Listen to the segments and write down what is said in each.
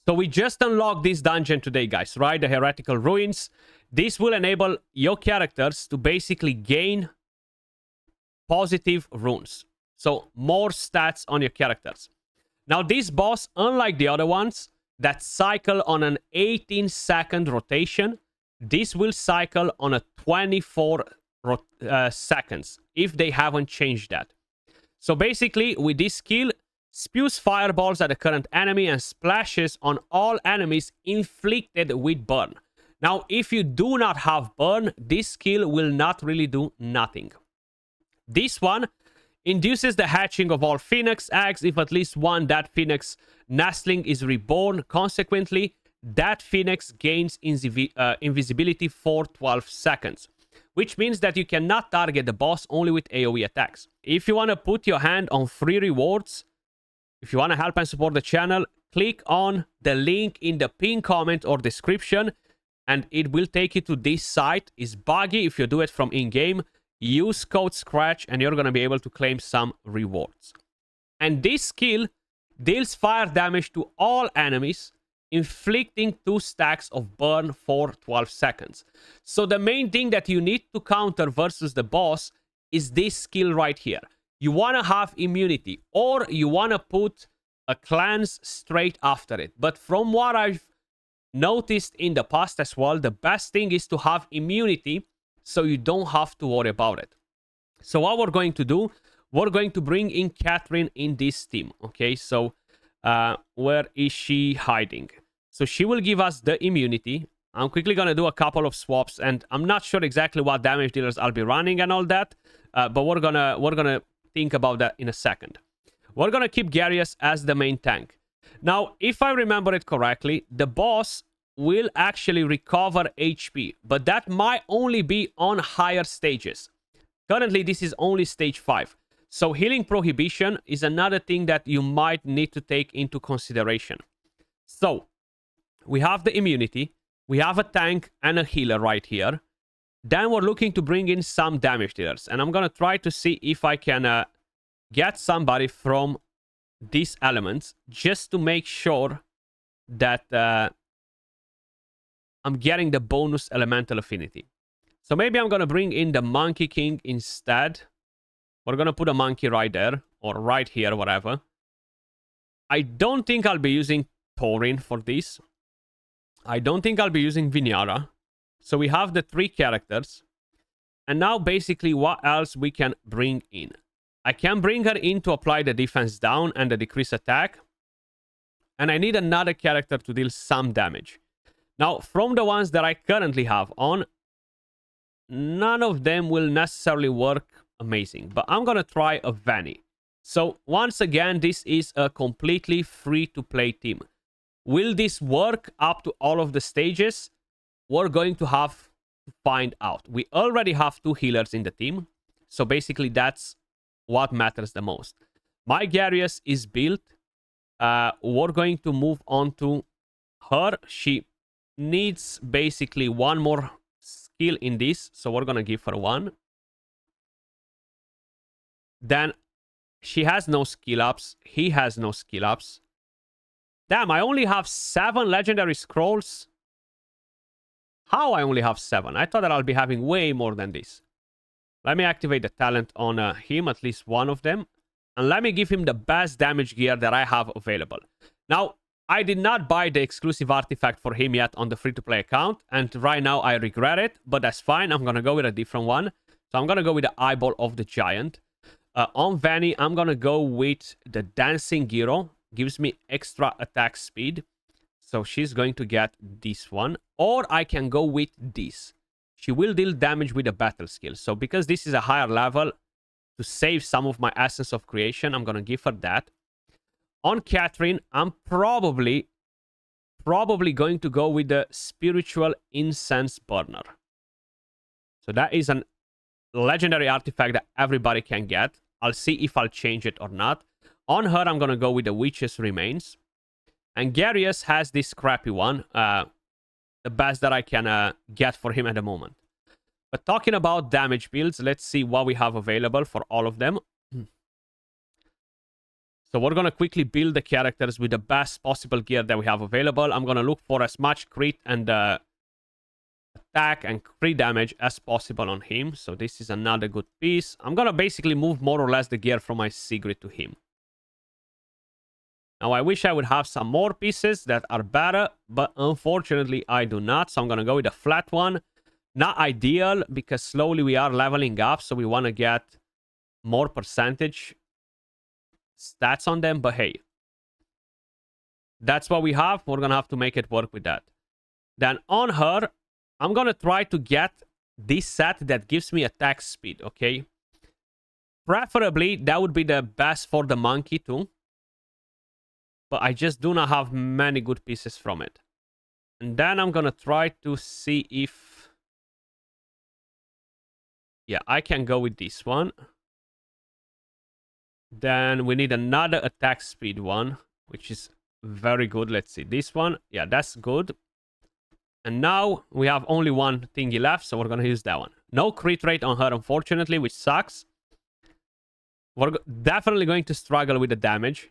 So we just unlocked this dungeon today, guys, right? The Heretical Ruins. This will enable your characters to basically gain positive runes. So more stats on your characters. Now this boss, unlike the other ones that cycle on an 18-second rotation, this will cycle on a 24 seconds if they haven't changed that. So basically, with this skill, spews fireballs at the current enemy and splashes on all enemies inflicted with burn. Now, if you do not have burn, this skill will not really do nothing. This one induces the hatching of all phoenix eggs if at least one dead phoenix nestling is reborn. Consequently, that phoenix gains invisibility for 12 seconds, which means that you cannot target the boss only with AoE attacks. If you want to put your hand on free rewards, if you want to help and support the channel, click on the link in the pinned comment or description, and it will take you to this site. It's buggy if you do it from in-game. Use code Skratch and you're going to be able to claim some rewards. And this skill deals fire damage to all enemies, inflicting 2 stacks of burn for 12 seconds. So the main thing that you need to counter versus the boss is this skill right here. You want to have immunity, or you want to put a cleanse straight after it. But from what I've noticed in the past as well, the best thing is to have immunity so you don't have to worry about it. So what we're going to do, we're going to bring in Catherine in this team. Okay, so where is she hiding? So she will give us the immunity. I'm quickly going to do a couple of swaps, and I'm not sure exactly what damage dealers I'll be running and all that, but we're gonna think about that in a second. We're gonna keep Garius as the main tank. Now, if I remember it correctly, the boss will actually recover HP, but that might only be on higher stages. Currently, this is only stage 5. So healing prohibition is another thing that you might need to take into consideration. So we have the immunity, we have a tank and a healer right here. Then we're looking to bring in some damage dealers, and I'm gonna try to see if I can get somebody from these elements just to make sure that I'm getting the bonus elemental affinity. So maybe I'm gonna bring in the Monkey King instead. We're gonna put a monkey right there, or right here, whatever. I don't think I'll be using Thorin for this. I don't think I'll be using Vinyara. So we have the 3 characters. And now basically what else we can bring in? I can bring her in to apply the defense down and the decrease attack. And I need another character to deal some damage. Now, from the ones that I currently have on, none of them will necessarily work amazing. But I'm going to try a Vanny. So once again, this is a completely free-to-play team. Will this work up to all of the stages? We're going to have to find out. We already have 2 healers in the team. So basically, that's what matters the most. My Garius is built. We're going to move on to her. She needs basically 1 more skill in this. So we're going to give her 1. Then she has no skill ups. He has no skill ups. Damn, I only have 7 legendary scrolls. How I only have 7? I thought that I'll be having way more than this. Let me activate the talent on him, at least one of them. And let me give him the best damage gear that I have available. Now, I did not buy the exclusive artifact for him yet on the free-to-play account. And right now I regret it, but that's fine. I'm going to go with a different one. So I'm going to go with the Eyeball of the Giant. On Vanny, I'm going to go with the Dancing Gyro. Gives me extra attack speed. So she's going to get this one. Or I can go with this. She will deal damage with a battle skill. So because this is a higher level, to save some of my Essence of Creation, I'm going to give her that. On Catherine, I'm probably going to go with the Spiritual Incense Burner. So that is a legendary artifact that everybody can get. I'll see if I'll change it or not. On her, I'm going to go with the Witch's Remains. And Garius has this crappy one. The best that I can get for him at the moment. But talking about damage builds, let's see what we have available for all of them. So So we're going to quickly build the characters with the best possible gear that we have available. I'm going to look for as much crit and attack and crit damage as possible on him. So this is another good piece. I'm going to basically move more or less the gear from my Sigrid to him. Now, I wish I would have some more pieces that are better, but unfortunately, I do not. So I'm going to go with a flat one. Not ideal, because slowly we are leveling up, so we want to get more percentage stats on them. But hey, that's what we have. We're going to have to make it work with that. Then on her, I'm going to try to get this set that gives me attack speed, okay? Preferably, that would be the best for the monkey too. But I just do not have many good pieces from it. And then I'm going to try to see if... yeah, I can go with this one. Then we need another attack speed one, which is very good. Let's see. This one. Yeah, that's good. And now we have only one thingy left, so we're going to use that one. No crit rate on her, unfortunately, which sucks. We're definitely going to struggle with the damage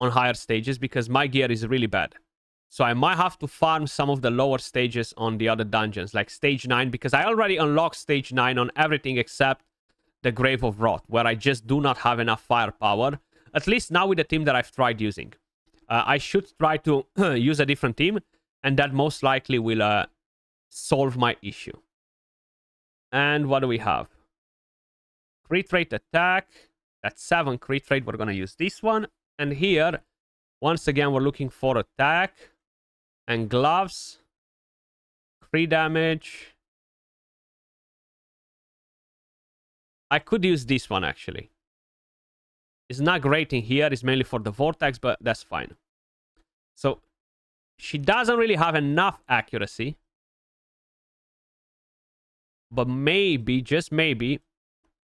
on higher stages because my gear is really bad. So I might have to farm some of the lower stages on the other dungeons, like stage 9, because I already unlocked stage 9 on everything except the Grave of Wrath, where I just do not have enough firepower. At least now with the team that I've tried using. I should try to use a different team, and that most likely will solve my issue. And what do we have? Crit rate attack. That's 7 crit rate. We're going to use this one. And here, once again, we're looking for attack and gloves. Crit damage. I could use this one, actually. It's not great in here. It's mainly for the vortex, but that's fine. So, she doesn't really have enough accuracy. But maybe, just maybe,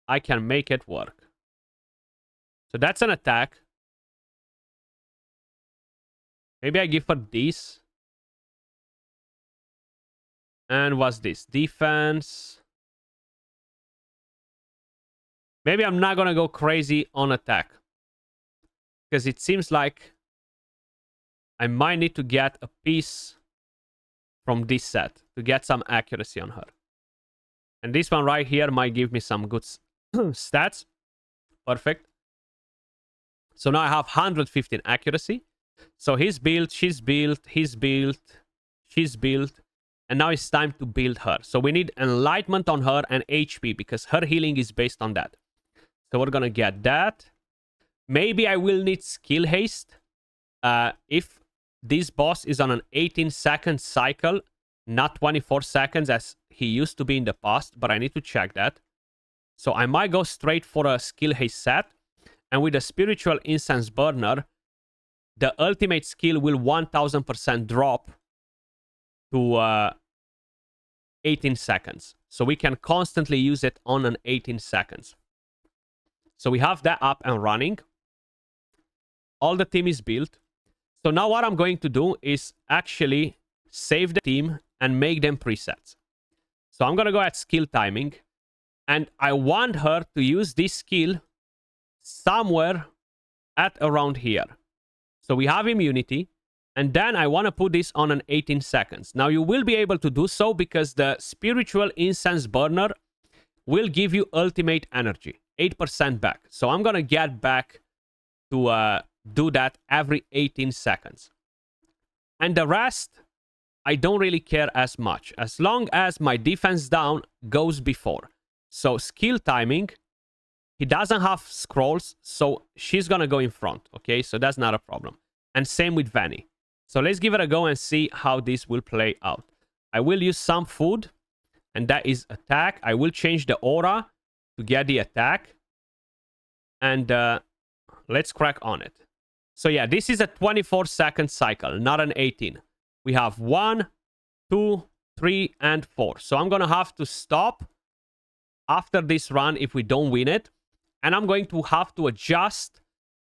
I can make it work. So that's an attack. Maybe I give her this. And what's this? Defense. Maybe I'm not going to go crazy on attack. Because it seems like I might need to get a piece from this set to get some accuracy on her. And this one right here might give me some good stats. Perfect. So now I have 115 accuracy. So he's built, she's built, he's built, she's built. And now it's time to build her. So we need enlightenment on her and HP because her healing is based on that. So we're going to get that. Maybe I will need skill haste. If this boss is on an 18-second cycle, not 24 seconds as he used to be in the past. But I need to check that. So I might go straight for a skill haste set. And with a spiritual incense burner, the ultimate skill will 1000% drop to 18 seconds. So we can constantly use it on an 18 seconds. So we have that up and running. All the team is built. So now what I'm going to do is actually save the team and make them presets. So I'm going to go at skill timing. And I want her to use this skill somewhere at around here. So we have immunity. And then I want to put this on an 18 seconds. Now you will be able to do so because the spiritual incense burner will give you ultimate energy. 8% back. So I'm going to get back to do that every 18 seconds. And the rest, I don't really care as much. As long as my defense down goes before. So skill timing. He doesn't have scrolls, so she's going to go in front. Okay, so that's not a problem. And same with Vanny. So let's give it a go and see how this will play out. I will use some food, and that is attack. I will change the aura to get the attack. And let's crack on it. So yeah, this is a 24-second cycle, not an 18. We have 1, 2, 3, and 4. So I'm going to have to stop after this run if we don't win it. And I'm going to have to adjust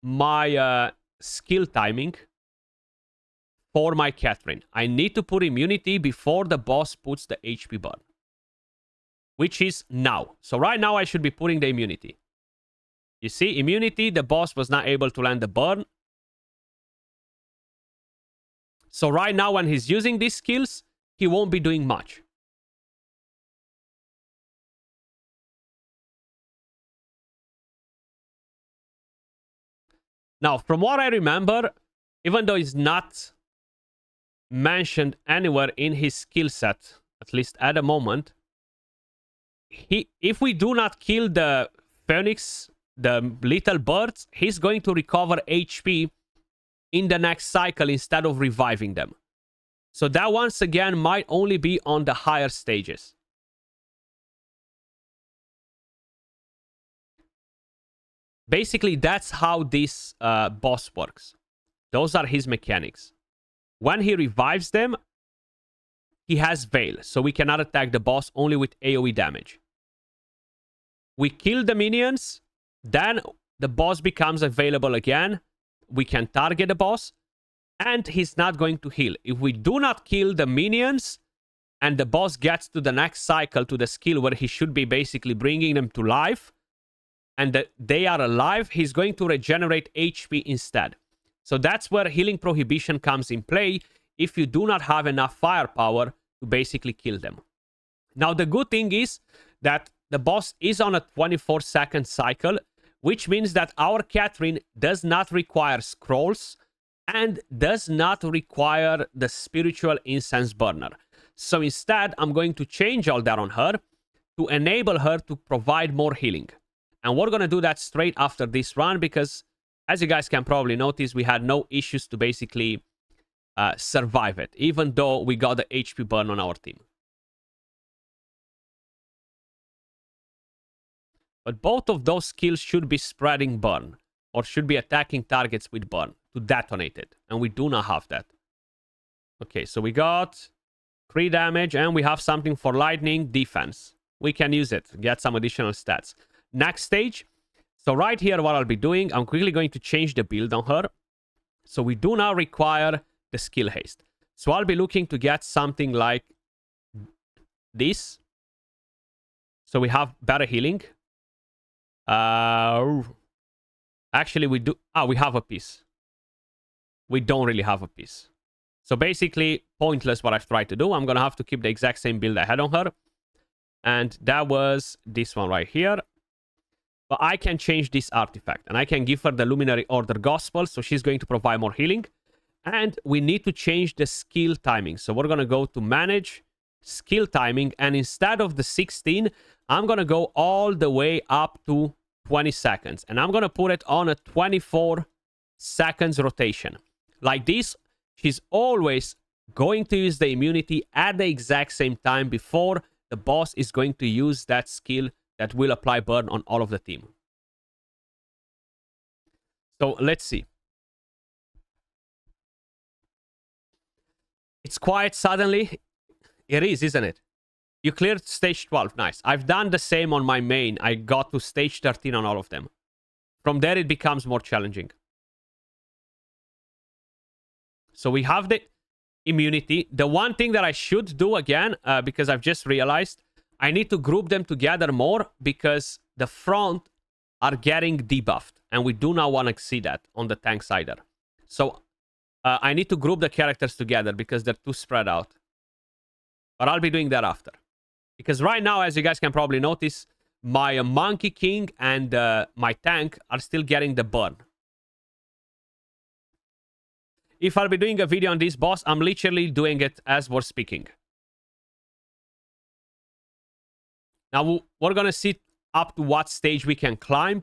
my skill timing for my Catherine. I need to put immunity before the boss puts the HP bar, which is now. So right now I should be putting the immunity. You see, immunity, the boss was not able to land the burn. So right now, when he's using these skills, he won't be doing much. Now, from what I remember, even though it's not mentioned anywhere in his skill set, at least at the moment, if we do not kill the Phoenix, the little birds, he's going to recover HP in the next cycle instead of reviving them. So that once again might only be on the higher stages. Basically, that's how this boss works. Those are his mechanics. When he revives them, he has Veil, so we cannot attack the boss, only with AoE damage. We kill the minions, then the boss becomes available again. We can target the boss, and he's not going to heal. If we do not kill the minions, and the boss gets to the next cycle, to the skill where he should be basically bringing them to life, and they are alive, he's going to regenerate HP instead. So that's where healing prohibition comes in play if you do not have enough firepower to basically kill them. Now, the good thing is that the boss is on a 24-second cycle, which means that our Catherine does not require scrolls and does not require the spiritual incense burner. So instead, I'm going to change all that on her to enable her to provide more healing. And we're going to do that straight after this run because, as you guys can probably notice, we had no issues to basically survive it, even though we got the HP burn on our team. But both of those skills should be spreading burn, or should be attacking targets with burn to detonate it. And we do not have that. Okay, so we got 3 damage, and we have something for lightning defense. We can use it, get some additional stats. Next stage. So right here, what I'll be doing, I'm quickly going to change the build on her. So we do not require the skill haste. So I'll be looking to get something like this. So we have better healing. Actually, we do. We have a piece. We don't really have a piece. So basically, pointless what I've tried to do. I'm going to have to keep the exact same build I had on her. And that was this one right here. But I can change this artifact. And I can give her the Luminary Order Gospel. So she's going to provide more healing. And we need to change the skill timing. So we're going to go to Manage Skill Timing. And instead of the 16, I'm going to go all the way up to 20 seconds. And I'm going to put it on a 24 seconds rotation. Like this, she's always going to use the immunity at the exact same time before the boss is going to use that skill that will apply burn on all of the team. So let's see. It's quiet suddenly. It is, isn't it? You cleared stage 12. Nice. I've done the same on my main. I got to stage 13 on all of them. From there, it becomes more challenging. So we have the immunity. The one thing that I should do again, because I've just realized, I need to group them together more because the front are getting debuffed. And we do not want to see that on the tanks either. So I need to group the characters together because they're too spread out. But I'll be doing that after. Because right now, as you guys can probably notice, my Monkey King and my tank are still getting the burn. If I'll be doing a video on this boss, I'm literally doing it as we're speaking. Now, we're going to see up to what stage we can climb.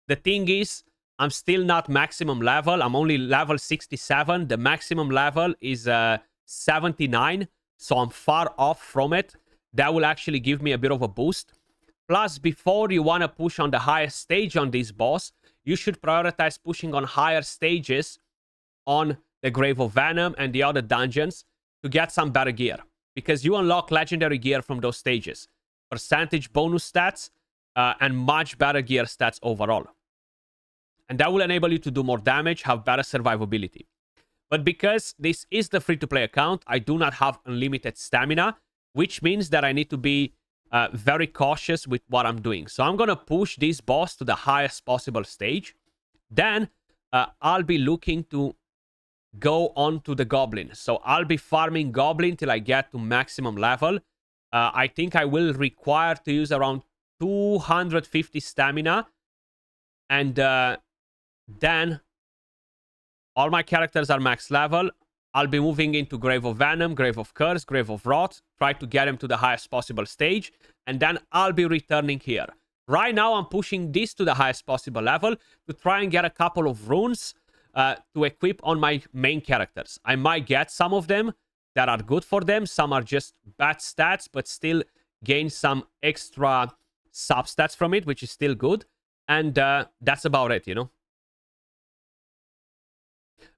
The thing is, I'm still not maximum level. I'm only level 67. The maximum level is 79. So I'm far off from it. That will actually give me a bit of a boost. Plus, before you want to push on the highest stage on this boss, you should prioritize pushing on higher stages on the Grave of Venom and the other dungeons to get some better gear. Because you unlock legendary gear from those stages. Percentage bonus stats and much better gear stats overall. And that will enable you to do more damage, have better survivability. But because this is the free-to-play account, I do not have unlimited stamina, which means that I need to be very cautious with what I'm doing. So I'm going to push this boss to the highest possible stage. Then I'll be looking to go on to the goblin. So I'll be farming goblin till I get to maximum level. I think I will require to use around 250 stamina. And then all my characters are max level. I'll be moving into Grave of Venom, Grave of Curse, Grave of Rot. Try to get him to the highest possible stage. And then I'll be returning here. Right now, I'm pushing this to the highest possible level to try and get a couple of runes to equip on my main characters. I might get some of them that are good for them. Some are just bad stats, but still gain some extra substats from it, which is still good. And that's about it, you know.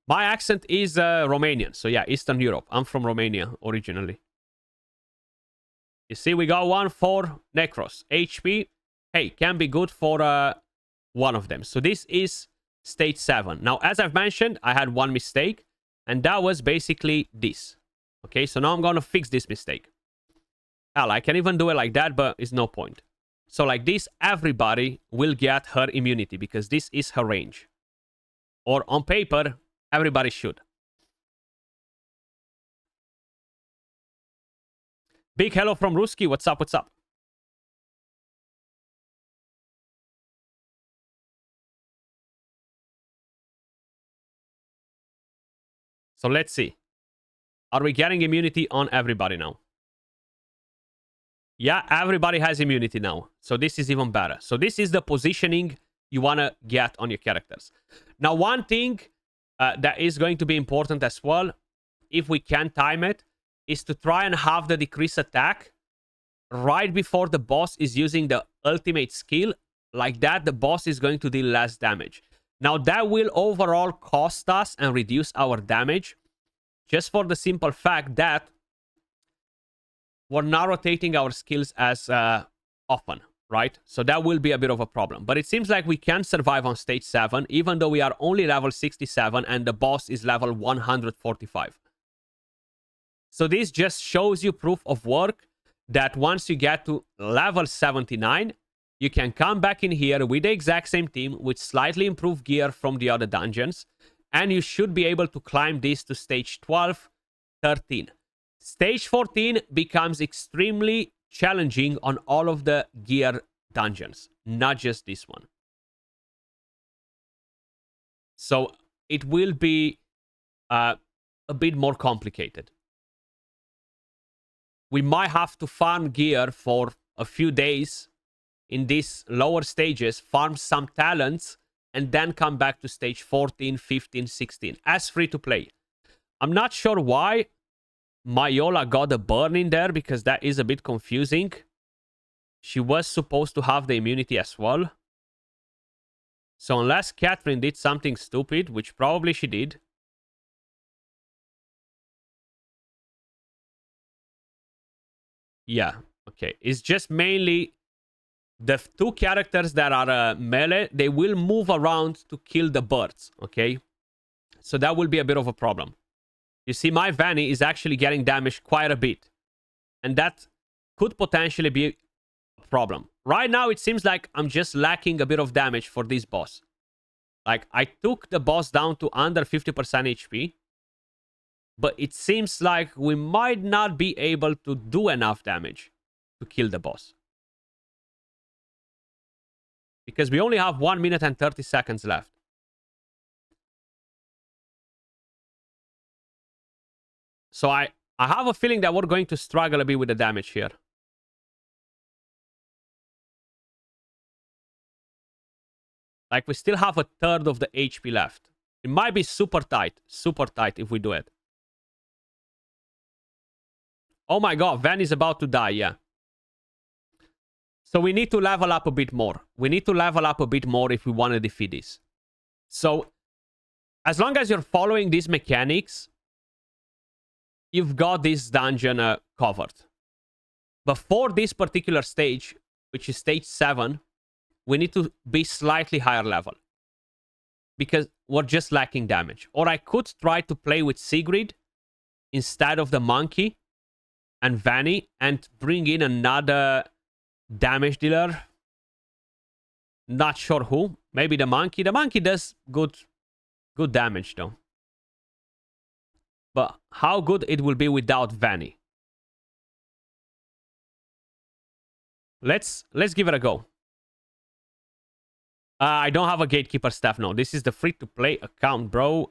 My accent is Romanian. So yeah, Eastern Europe. I'm from Romania originally. You see, we got one for Necros. HP, hey, can be good for one of them. So this is stage 7. Now, as I've mentioned, I had one mistake. And that was basically this. Okay, so now I'm going to fix this mistake. Hell, I can even do it like that, but it's no point. So like this, everybody will get her immunity because this is her range. Or on paper, everybody should. Big hello from Ruski. What's up? What's up? So let's see. Are we getting immunity on everybody now? Yeah, everybody has immunity now. So this is even better. So this is the positioning you want to get on your characters. Now, one thing that is going to be important as well, if we can time it, is to try and have the decrease attack right before the boss is using the ultimate skill. Like that, the boss is going to deal less damage. Now, that will overall cost us and reduce our damage just for the simple fact that we're not rotating our skills as often, right? So that will be a bit of a problem. But it seems like we can survive on stage 7, even though we are only level 67 and the boss is level 145. So this just shows you proof of work that once you get to level 79, you can come back in here with the exact same team with slightly improved gear from the other dungeons. And you should be able to climb this to stage 12, 13. Stage 14 becomes extremely challenging on all of the gear dungeons, not just this one. So it will be a bit more complicated. We might have to farm gear for a few days in these lower stages, farm some talents, and then come back to stage 14, 15, 16 as free to play. I'm not sure why Mayola got a burn in there because that is a bit confusing. She was supposed to have the immunity as well. So unless Catherine did something stupid, which probably she did. Yeah, okay. It's just mainly the two characters that are melee, they will move around to kill the birds, okay? So that will be a bit of a problem. You see, my Vanny is actually getting damaged quite a bit. And that could potentially be a problem. Right now, it seems like I'm just lacking a bit of damage for this boss. Like, I took the boss down to under 50% HP. But it seems like we might not be able to do enough damage to kill the boss. Because we only have 1 minute and 30 seconds left. So I have a feeling that we're going to struggle a bit with the damage here. Like, we still have a third of the HP left. It might be super tight if we do it. Oh my god, Van is about to die, yeah. So we need to level up a bit more. We need to level up a bit more if we want to defeat this. So, as long as you're following these mechanics, you've got this dungeon covered. But for this particular stage, which is stage 7, we need to be slightly higher level. Because we're just lacking damage. Or I could try to play with Sigrid instead of the monkey and Vanny and bring in another damage dealer. Not sure who. Maybe the monkey. The monkey does good damage though. But how good it will be without Vanny? Let's give it a go. I don't have a gatekeeper staff. No, this is the free-to-play account, bro.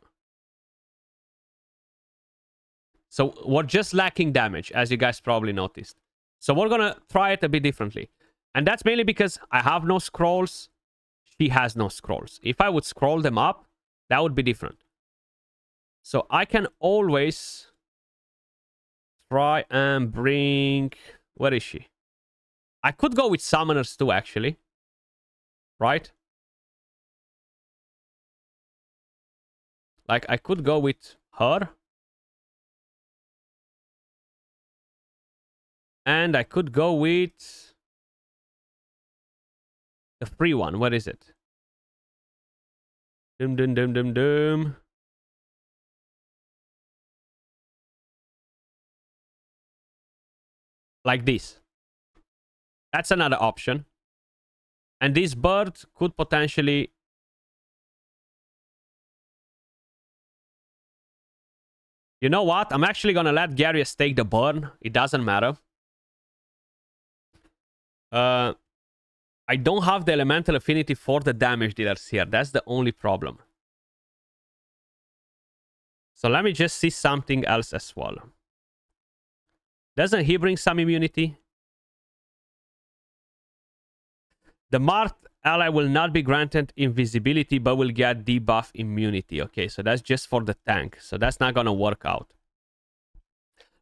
So we're just lacking damage, as you guys probably noticed. So we're gonna try it a bit differently. And that's mainly because I have no scrolls. She has no scrolls. If I would scroll them up, that would be different. So I can always try and bring... Where is she? I could go with summoners too, actually. Right? Like, I could go with her. And I could go with... the free one. Where is it? Dum dum dum dum dum. Like this. That's another option. And this bird could potentially... You know what? I'm actually gonna let Garius take the burn. It doesn't matter. I don't have the elemental affinity for the damage dealers here. That's the only problem. So let me just see something else as well. Doesn't he bring some immunity? The marked ally will not be granted invisibility, but will get debuff immunity. Okay, so that's just for the tank. So that's not gonna work out.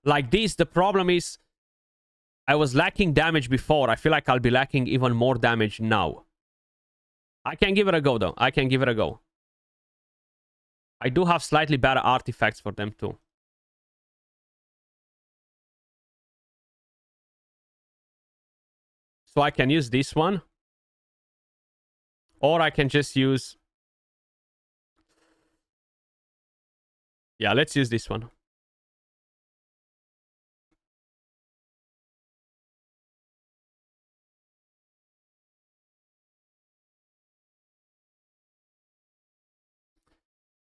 Like this, the problem is... I was lacking damage before. I feel like I'll be lacking even more damage now. I can give it a go, though. I can give it a go. I do have slightly better artifacts for them, too. So I can use this one. Or I can just use... Yeah, let's use this one.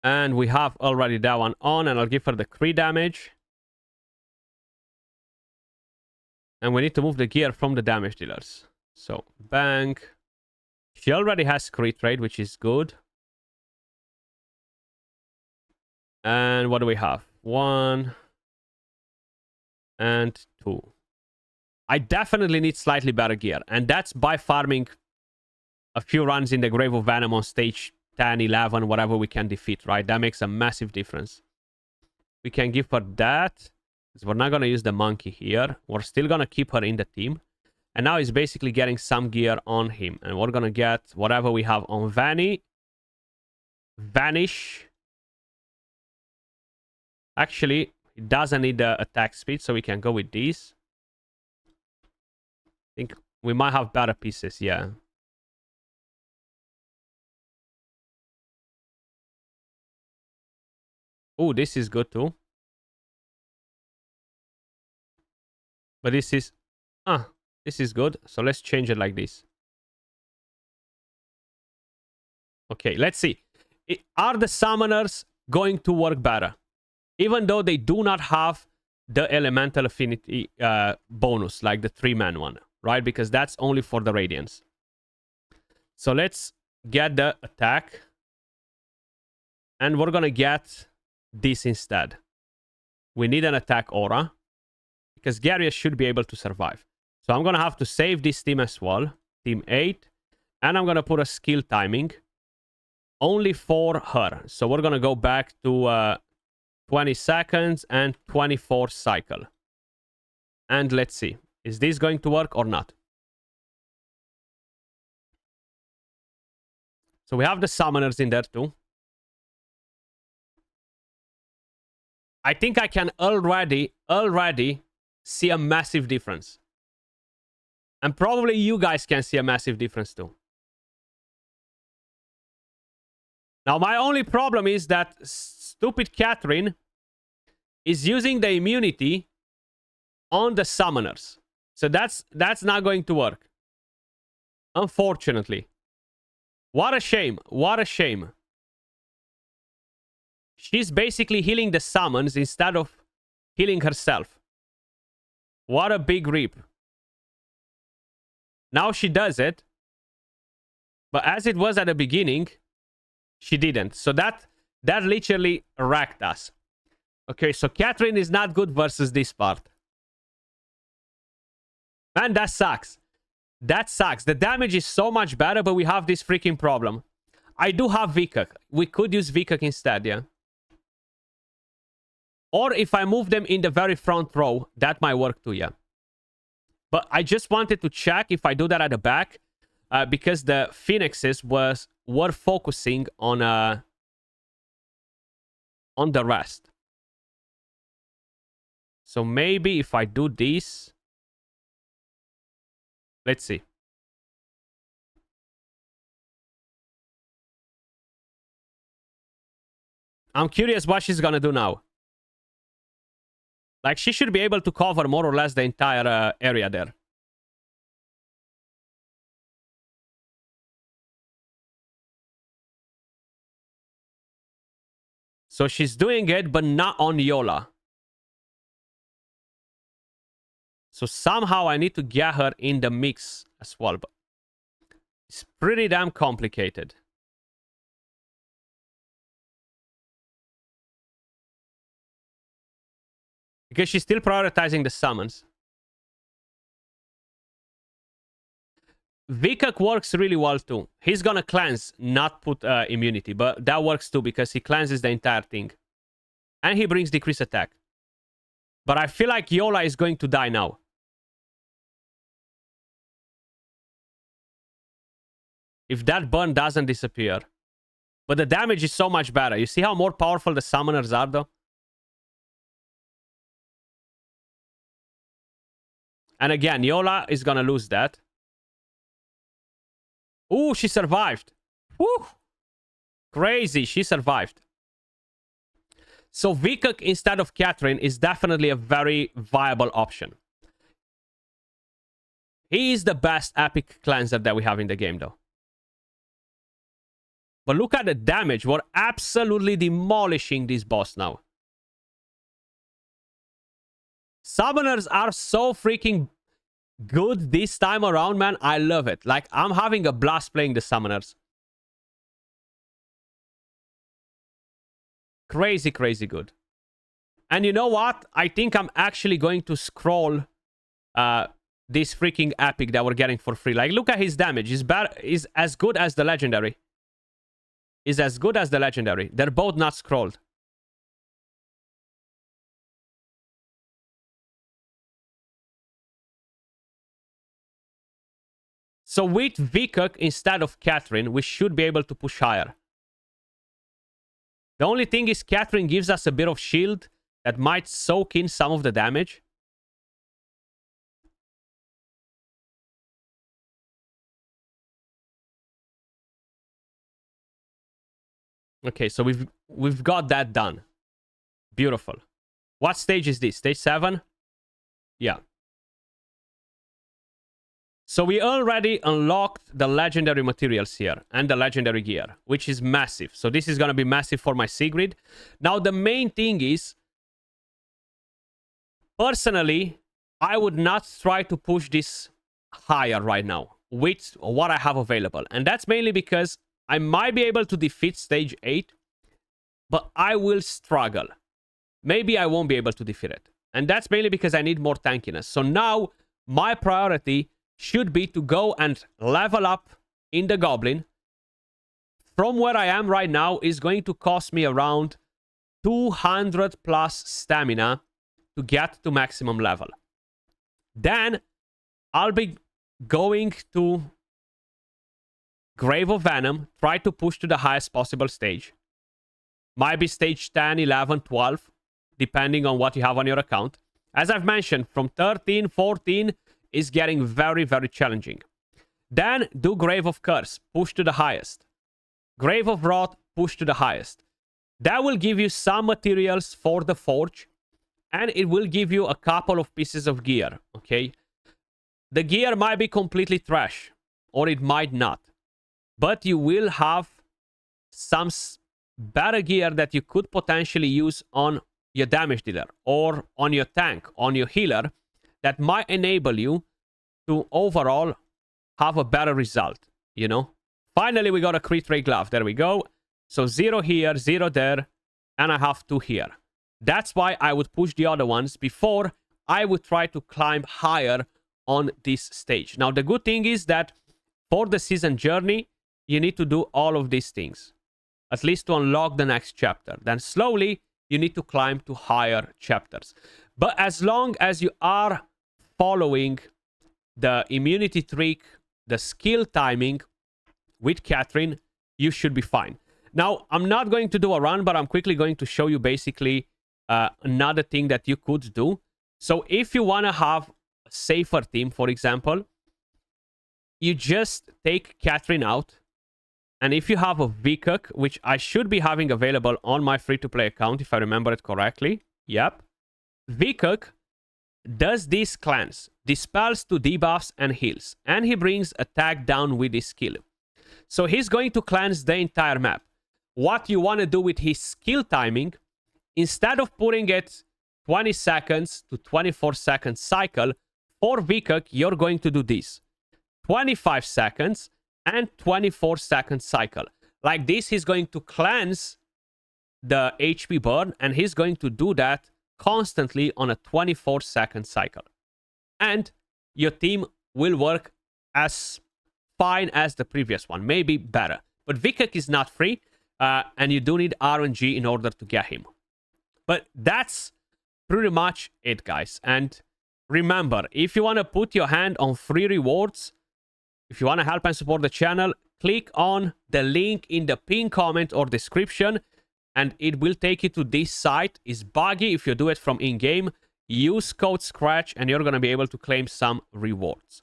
And we have already that one on, and I'll give her the crit damage. And we need to move the gear from the damage dealers. So, bank. She already has crit rate, which is good. And what do we have? 1 and 2. I definitely need slightly better gear. And that's by farming a few runs in the Grave of Venom on stage 10, 11, whatever we can defeat, right? That makes a massive difference. We can give her that. Because we're not going to use the monkey here. We're still going to keep her in the team. And now he's basically getting some gear on him. And we're going to get whatever we have on Vanny. Vanish. Actually, it doesn't need the attack speed, so we can go with these. I think we might have better pieces, yeah. Oh, this is good too. But this is... this is good. So let's change it like this. Okay, let's see. Are the summoners going to work better? Even though they do not have the elemental affinity bonus, like the 3-man one, right? Because that's only for the Radiance. So let's get the attack. And we're going to get this instead. We need an attack aura. Because Garius should be able to survive. So I'm going to have to save this team as well. Team 8. And I'm going to put a skill timing. Only for her. So we're going to go back to 20 seconds and 24 cycle. And let's see. Is this going to work or not? So we have the summoners in there too. I think I can already see a massive difference. And probably you guys can see a massive difference too. Now, my only problem is that stupid Catherine is using the immunity on the summoners. So that's not going to work. Unfortunately. What a shame. What a shame. She's basically healing the summons instead of healing herself. What a big rip. Now she does it. But as it was at the beginning, she didn't. So that literally wrecked us. Okay, so Catherine is not good versus this part. Man, that sucks. That sucks. The damage is so much better, but we have this freaking problem. I do have Vikak. We could use Vikak instead, yeah. Or if I move them in the very front row, that might work too, yeah. But I just wanted to check if I do that at the back, because the Phoenixes were focusing on the rest. So maybe if I do this... Let's see. I'm curious what she's gonna do now. Like, she should be able to cover more or less the entire area there. So she's doing it, but not on Yola. So somehow I need to get her in the mix as well. But it's pretty damn complicated. Because she's still prioritizing the summons. Vikak works really well too. He's gonna cleanse, not put immunity. But that works too because he cleanses the entire thing. And he brings decreased attack. But I feel like Yola is going to die now. If that burn doesn't disappear. But the damage is so much better. You see how more powerful the summoners are though? And again, Yola is gonna lose that. Ooh, she survived. Woo! Crazy, she survived. So Vikak instead of Catherine is definitely a very viable option. He is the best epic cleanser that we have in the game though. But look at the damage. We're absolutely demolishing this boss now. Summoners are so freaking good this time around, man. I love it. Like, I'm having a blast playing the summoners. Crazy, crazy good. And you know what? I think I'm actually going to scroll this freaking epic that we're getting for free. Like, look at his damage. Is as good as the legendary. Is as good as the legendary. They're both not scrolled. So with Vikak instead of Catherine, we should be able to push higher. The only thing is Catherine gives us a bit of shield that might soak in some of the damage. Okay, so we've got that done. Beautiful. What stage is this? Stage 7? Yeah. So we already unlocked the legendary materials here and the legendary gear, which is massive. So this is going to be massive for my Sigrid. Now, the main thing is, personally, I would not try to push this higher right now with what I have available. And that's mainly because I might be able to defeat stage 8, but I will struggle. Maybe I won't be able to defeat it. And that's mainly because I need more tankiness. So now, my priority should be to go and level up in the Goblin. From where I am right now is going to cost me around 200 plus stamina to get to maximum level. Then I'll be going to Grave of Venom, try to push to the highest possible stage. Might be stage 10, 11, 12, depending on what you have on your account. As I've mentioned, from 13, 14 is getting very, very challenging. Then do Grave of Curse, push to the highest. Grave of Wrath, push to the highest. That will give you some materials for the forge, and it will give you a couple of pieces of gear, okay? The gear might be completely trash. or it might not. But you will have some better gear that you could potentially use on your damage dealer or on your tank, on your healer, that might enable you to overall have a better result, you know? Finally, we got a crit rate glove. There we go. So 0 here, 0 there, and I have 2 here. That's why I would push the other ones before I would try to climb higher on this stage. Now, the good thing is that for the season journey, you need to do all of these things, at least to unlock the next chapter. Then slowly, you need to climb to higher chapters. But as long as you are following the immunity trick, the skill timing with Catherine, you should be fine. Now, I'm not going to do a run, but I'm quickly going to show you basically another thing that you could do. So if you want to have a safer team, for example, you just take Catherine out. And if you have a VCUC, which I should be having available on my free-to-play account, if I remember it correctly. Yep. VCUC does these cleanse, dispels 2 debuffs and heals. And he brings attack down with his skill. So he's going to cleanse the entire map. What you want to do with his skill timing, instead of putting it 20 seconds to 24 seconds cycle, for VCUC, you're going to do this. 25 seconds and 24 second cycle. Like this, he's going to cleanse the HP burn, and he's going to do that constantly on a 24 second cycle. And your team will work as fine as the previous one, maybe better. But VCUC is not free, and you do need RNG in order to get him. But that's pretty much it, guys. And remember, if you want to put your hand on free rewards, if you want to help and support the channel, click on the link in the pinned comment or description, and it will take you to this site. It's buggy if you do it from in-game. Use code Skratch, and you're going to be able to claim some rewards.